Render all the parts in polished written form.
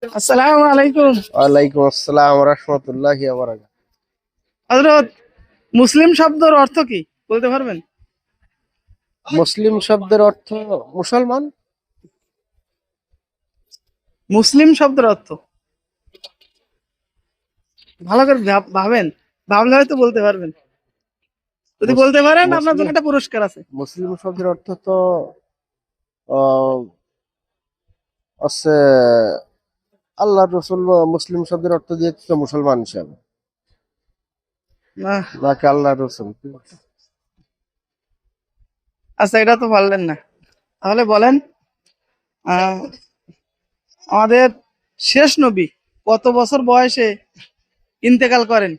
আসসালামু আলাইকুম। ওয়ালাইকুম আসসালাম ওয়া রাহমাতুল্লাহি ওয়া বারাকাতুহু। হযরত, মুসলিম শব্দের অর্থ কি বলতে পারবেন? মুসলিম শব্দের অর্থ মুসলমান। মুসলিম শব্দের অর্থ ভালো করে ভাবেন, ভাবলে হয়তো বলতে পারবেন। যদি মুস- বলতে পারেন আপনার জন্য মুসলিম একটা পুরস্কার আছে। মুসলিম শব্দের অর্থ তো আহ, আছে আল্লাহ রসুল। মুসলিম শব্দের অর্থ দিয়েছে তো মুসলমান হিসাবে, না, নাকি আল্লাহ রসুল? আচ্ছা, এটা তো পারলেন না। তাহলে বলেন, আহ, আমাদের শেষ নবী কত বছর বয়সে ইন্তেকাল করেন?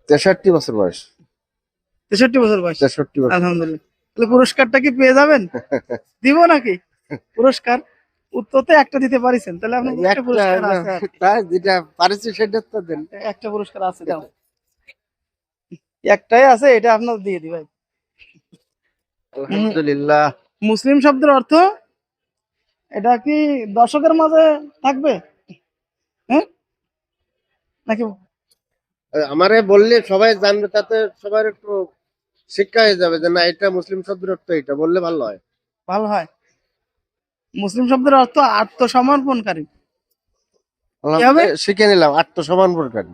63 বছর বয়স। 63 বছর বয়স। 63 বছর। আলহামদুলিল্লাহ। তাহলে পুরস্কারটা কি পেয়ে যাবেন? দিব নাকি পুরস্কার? উত্তর তো একটা দিতে পারিছেন, তাহলে আপনার একটা একটা পুরস্কার আছে আর কি। তাই যেটা পারিছি সেটা তো দেন। একটা পুরস্কার আছে, দাও। একটাই আছে, এটা আপনার দিয়ে দিই ভাই। আলহামদুলিল্লাহ। মুসলিম শব্দের অর্থ, এটা কি দর্শকের মাঝে থাকবে? হ্যাঁ, নাকি? আমারে বললে সবাই জানবে, তাতে সবার একটু শিক্ষা হয়ে যাবে যে না, এটা মুসলিম শব্দের অর্থ, এটা বললে ভালো হয়। ভালো হয়। মুসলিম শব্দের অর্থ আত্মসমর্পণকারী। কি হবে? শিখে নিলাম, আত্মসমর্পণকারী।